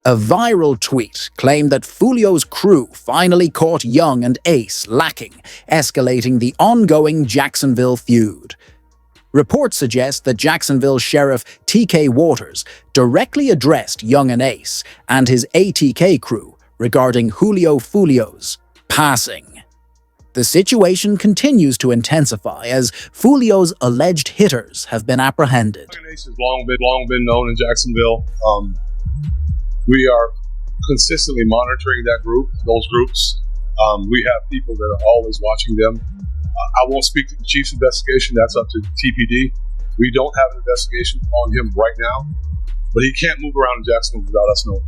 A viral tweet claimed that Foolio'S crew finally caught Young and Ace lacking, escalating the ongoing Jacksonville feud. Reports suggest that Jacksonville Sheriff T.K. Waters directly addressed Young and Ace and his ATK crew regarding Julio Foolio'S passing. The situation continues to intensify as Foolio'S alleged hitters have been apprehended. Young and Ace has long been known in Jacksonville. We are consistently monitoring those groups. We have people that are always watching them. I won't speak to the chief's investigation. That's up to TPD. We don't have an investigation on him right now, but he can't move around in Jacksonville without us knowing.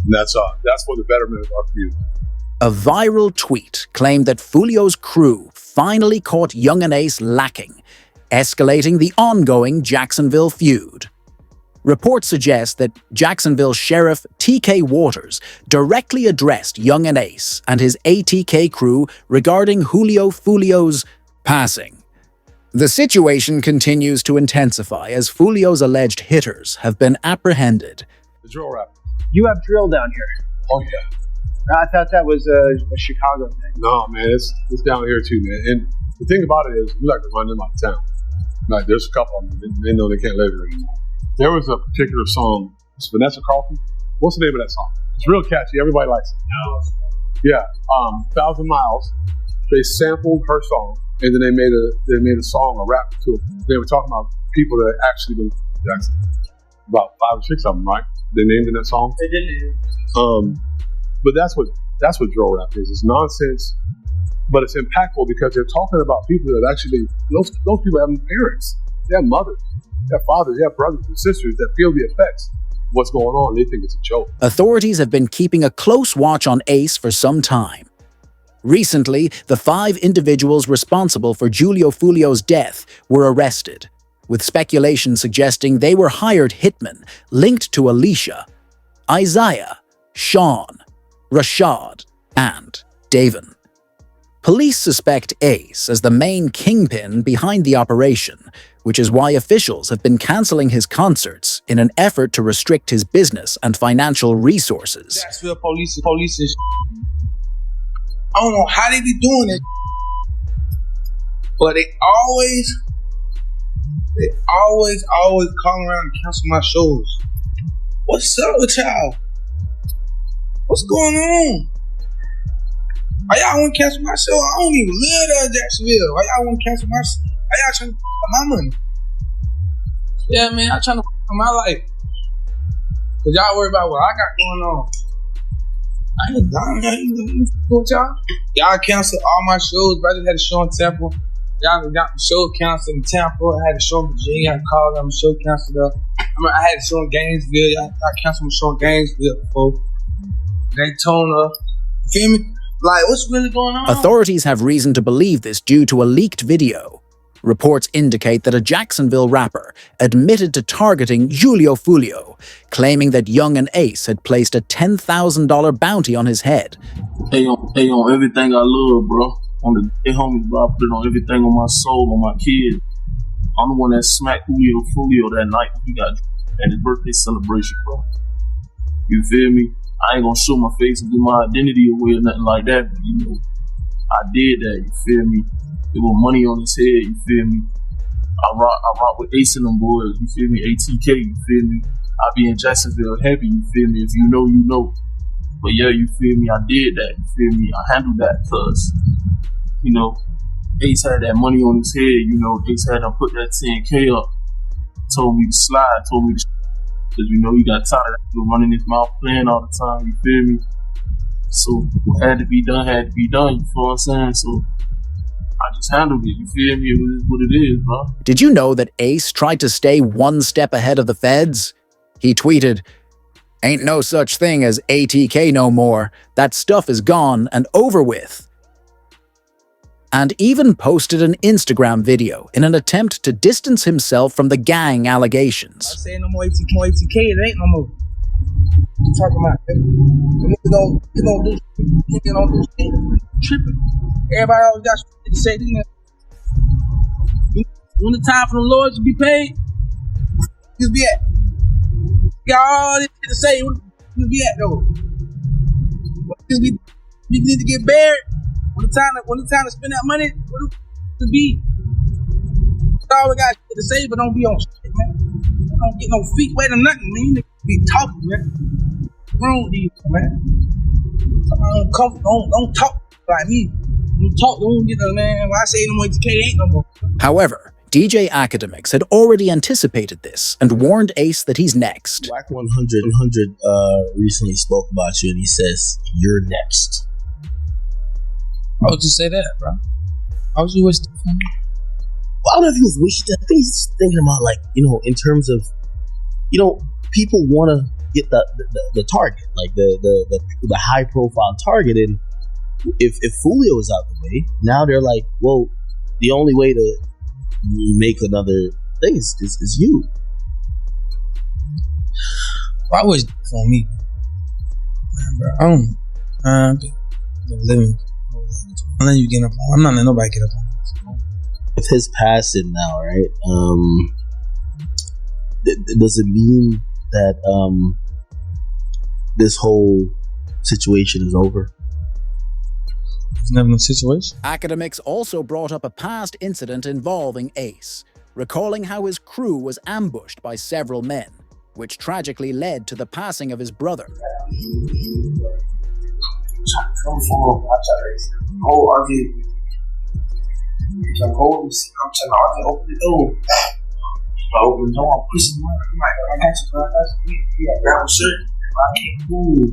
And that's for the betterment of our community. A viral tweet claimed that Foolio'S crew finally caught Young and Ace lacking, escalating the ongoing Jacksonville feud. Reports suggest that Jacksonville Sheriff T.K. Waters directly addressed Young and Ace and his ATK crew regarding Julio Foolio'S passing. The situation continues to intensify as Foolio'S alleged hitters have been apprehended. The drill rap. You have drill down here. Oh, yeah. I thought that was a Chicago thing. No, man, it's down here too, man. And the thing about it is, we like to run them out of town. Like, there's a couple of them, they know they can't live here anymore. There was a particular song, it's Vanessa Carlton. What's the name of that song? It's real catchy, everybody likes it. Yeah, 1,000 Miles. They sampled her song, and then they made a song, a rap to it. They were talking about people that actually been Jackson. About 5 or 6 of them, right? They named in that song. They did. But that's what drill rap is. It's nonsense, but it's impactful because they're talking about people that actually those people have parents, they have mothers, they have fathers, they have brothers and sisters that feel the effects of what's going on. They think it's a joke. Authorities have been keeping a close watch on Ace for some time. Recently, the 5 individuals responsible for Julio Foolio'S death were arrested, with speculation suggesting they were hired hitmen linked to Alicia, Isaiah, Sean, Rashad, and Davin. Police suspect Ace as the main kingpin behind the operation, which is why officials have been canceling his concerts in an effort to restrict his business and financial resources. Jacksonville police is I don't know how they be doing it, but they always call around and cancel my shows. What's up with y'all? What's going on? Why y'all want to cancel my show? I don't even live there in Jacksonville. Why y'all want to cancel my show? Why y'all trying to my money? Yeah, man, I'm trying to my life. Cause y'all worry about what I got going on. I ain't dying, man. With y'all. Y'all cancel all my shows. Brother had a show in Tampa. Y'all got the show canceled in Tampa. I had a show in Virginia. I called them. The show canceled up. I had a show in Gainesville. I canceled my show in Gainesville before. Daytona. You feel me? Like, what's really going on? Authorities have reason to believe this due to a leaked video. Reports indicate that a Jacksonville rapper admitted to targeting Julio Foolio, claiming that Young and Ace had placed a $10,000 bounty on his head. Hey, on everything I love, bro. On the homies, bro. I put it on everything on my soul, on my kids. I'm the one that smacked Julio Foolio that night he got at his birthday celebration, bro. You feel me? I ain't gonna show my face and give my identity away or nothing like that, but you know, I did that, you feel me? There was money on his head, you feel me? I rock with Ace and them boys, you feel me? ATK, you feel me? I be in Jacksonville heavy, you feel me? If you know, you know. But yeah, you feel me? I did that, you feel me? I handled that cause, you know, Ace had that money on his head, you know, Ace had to put that 10K up, told me to slide, told me to because, you know, he got tired of running his mouth playing all the time, you feel me? So, what had to be done, you feel what I'm saying? So, I just handled it, you feel me? It is what it is, bro. Did you know that Ace tried to stay one step ahead of the feds? He tweeted, "Ain't no such thing as ATK no more. That stuff is gone and over with." And even posted an Instagram video in an attempt to distance himself from the gang allegations. I say no more ATK, it ain't no more. You talking about you don't do shit. Tripping. Everybody always got shit to say. When the time for the Lord to be paid, just be at. Got all this shit to say. You be at though. We need to get buried. When the time to spend that money, what to be? That's all we got to say, but don't be on shit, man. Don't get no feet wet or nothing, man. You niggas be talking, man. What's wrong with you, man? Don't talk like me. You talk, don't get the man. When I say no more educated, ain't no more. However, DJ Academics had already anticipated this and warned Ace that he's next. Black 100 recently spoke about you and he says, "You're next." Why would you say that, bro? Why would you wish that for me? Well, I don't know if he was wishing that. I think he's thinking about, like, in terms of, people want to get the target, like the high profile target. And if Foolio is out the way, now they're like, well, the only way to make another thing is you. Why wish for me? Man, bro, I'm living. I'm letting you get up on. I'm not letting nobody get up on. With his passing now, right? Does it mean that this whole situation is over? It's never no situation. Academics also brought up a past incident involving Ace, recalling how his crew was ambushed by several men, which tragically led to the passing of his brother. I'm trying to open the door. I open the door, I'm pushing him. I'm like, I got you, bro. Yeah, grab a shirt. I can't move.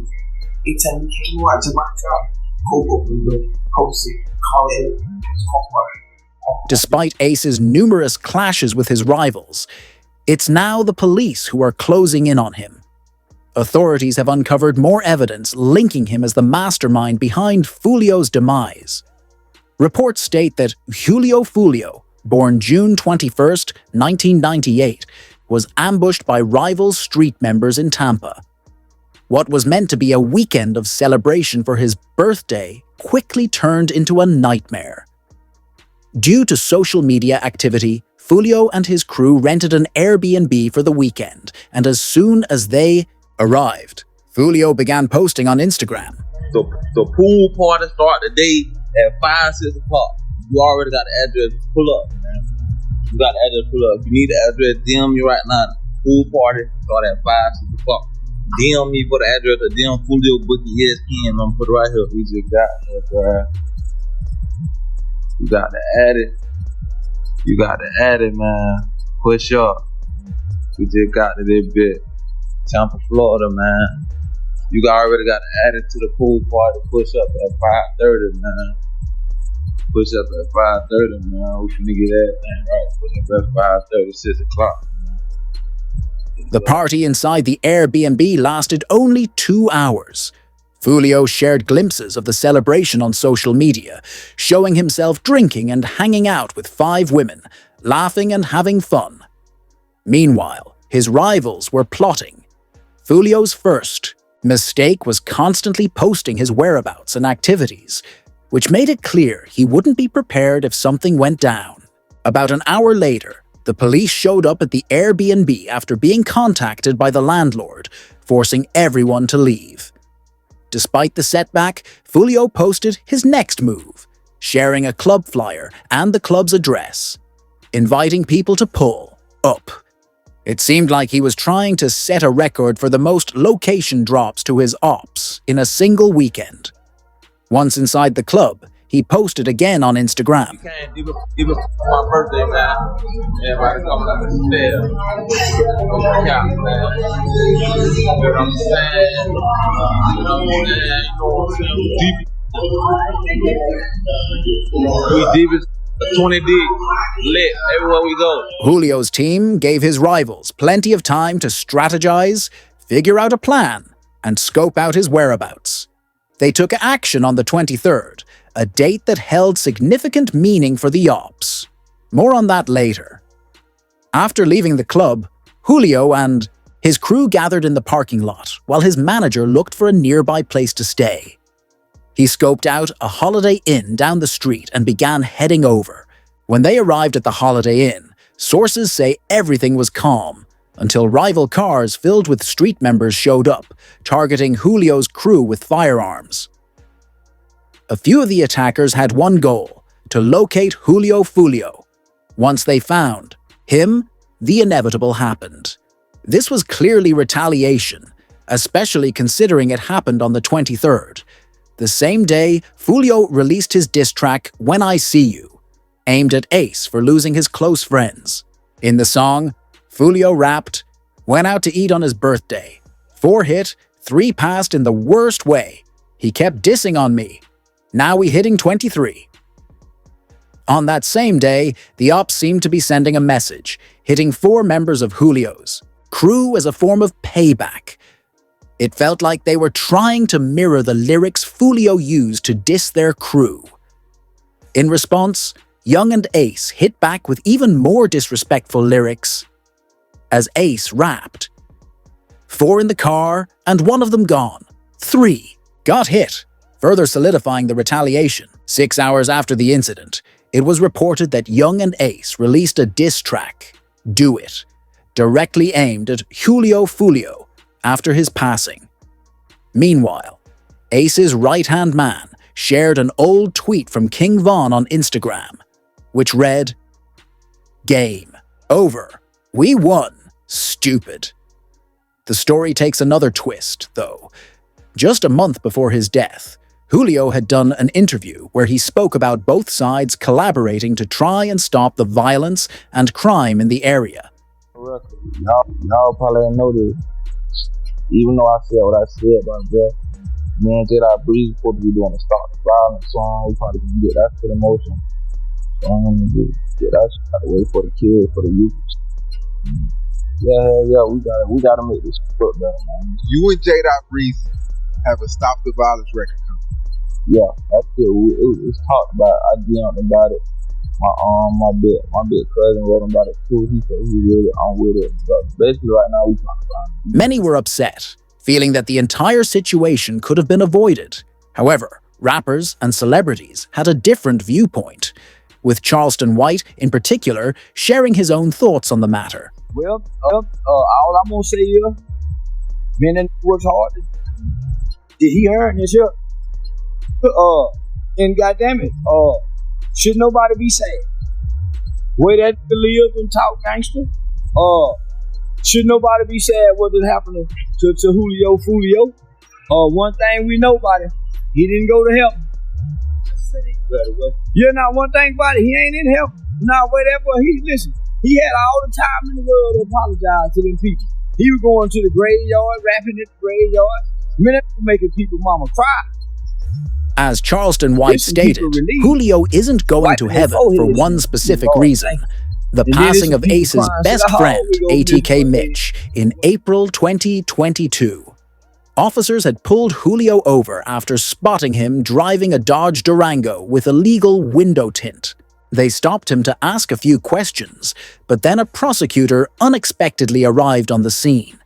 He tell me, can't move. I just my car. Go open the door. Go see. Call it. Despite Ace's numerous clashes with his rivals, it's now the police who are closing in on him. Authorities have uncovered more evidence linking him as the mastermind behind Foolio'S demise. Reports state that Julio Foolio, born June 21st, 1998, was ambushed by rival street members in Tampa. What was meant to be a weekend of celebration for his birthday quickly turned into a nightmare. Due to social media activity, Foolio and his crew rented an Airbnb for the weekend, and as soon as they arrived, Foolio began posting on Instagram. The pool party start today at 5, 6 o'clock. You already got the address. Pull up, man. You got the address. Pull up. If you need the address, DM me right now. Pool party start at 5, 6 o'clock. DM me for the address or DM Foolio Bookie ESPN. I'm put it right here. We just got it, bro. You got to add it. You got to add it, man. Push up. We just got to this bit. Tampa, Florida, man. You already got to add it to the pool party. Push up at 5:30, man. Push up at 5:30, man. We finna get everything right. Push up at 5:30, 6 o'clock. The party inside the Airbnb lasted only 2 hours. Foolio shared glimpses of the celebration on social media, showing himself drinking and hanging out with 5 women, laughing and having fun. Meanwhile, his rivals were plotting. Foolio's first mistake was constantly posting his whereabouts and activities, which made it clear he wouldn't be prepared if something went down. About an hour later, the police showed up at the Airbnb after being contacted by the landlord, forcing everyone to leave. Despite the setback, Foolio posted his next move, sharing a club flyer and the club's address, inviting people to pull up. It seemed like he was trying to set a record for the most location drops to his ops in a single weekend. Once inside the club, he posted again on Instagram. Even for my birthday, man. Everybody coming up to stairs. Yeah, man. You know what I'm saying? We deep as 20 deep, lit everywhere we go. Julio's team gave his rivals plenty of time to strategize, figure out a plan, and scope out his whereabouts. They took action on the 23rd, a date that held significant meaning for the ops. More on that later. After leaving the club, Julio and his crew gathered in the parking lot while his manager looked for a nearby place to stay. He scoped out a Holiday Inn down the street and began heading over. When they arrived at the Holiday Inn, sources say everything was calm until rival cars filled with street members showed up, targeting Julio's crew with firearms. A few of the attackers had one goal: to locate Julio Foolio. Once they found him, the inevitable happened. This was clearly retaliation, especially considering it happened on the 23rd. The same day, Foolio released his diss track, When I See You, aimed at Ace for losing his close friends. In the song, Foolio rapped, "Went out to eat on his birthday. 4 hit, 3 passed in the worst way. He kept dissing on me. Now we hitting 23. On that same day, the ops seemed to be sending a message, hitting 4 members of Julio's crew as a form of payback. It felt like they were trying to mirror the lyrics Foolio used to diss their crew. In response, Young and Ace hit back with even more disrespectful lyrics, as Ace rapped, 4 in the car and 1 of them gone. 3 got hit, further solidifying the retaliation. 6 hours after the incident, it was reported that Young and Ace released a diss track, Do It, directly aimed at Julio Foolio after his passing. Meanwhile, Ace's right-hand man shared an old tweet from King Von on Instagram, which read, "Game over. We won. Stupid." The story takes another twist, though. Just a month before his death, Julio had done an interview where he spoke about both sides collaborating to try and stop the violence and crime in the area. Y'all probably didn't know this. Even though I said what I said about Jeff, me and Jedi Breeze supposed to be doing a Stop the Violence song. We probably can get that for the motion. So I'm gonna get that shit out of the way for the kids, for the youth. Yeah, we gotta make this foot better, man. You and J.Breeze have a Stop the Violence record coming. Yeah, that's it. It's talked about. I DM'd about it. My big cousin wrote about it too. He said he really on with it. But basically right now we talking about it. Many were upset, feeling that the entire situation could have been avoided. However, rappers and celebrities had a different viewpoint, with Charleston White, in particular, sharing his own thoughts on the matter. Well, all I'm gonna say is, man, that works hard. Did he earn this here? And goddamn it, should nobody be sad? Way that to live and talk gangster? Should nobody be sad what did happen to Julio Foolio? One thing we know about him, he didn't go to heaven. Yeah, now one thing about it, he ain't in heaven. Now whatever, listen, he had all the time in the world to apologize to them people. He was going to the graveyard, rapping at the graveyard. Man, that was making people mama cry. As Charleston White stated, Julio isn't going to heaven for one specific reason: the passing of Ace's best friend, ATK Mitch, in April 2022. Officers had pulled Julio over after spotting him driving a Dodge Durango with illegal window tint. They stopped him to ask a few questions, but then a prosecutor unexpectedly arrived on the scene.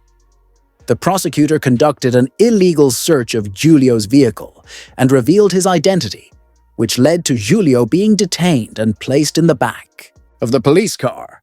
The prosecutor conducted an illegal search of Julio's vehicle and revealed his identity, which led to Julio being detained and placed in the back of the police car.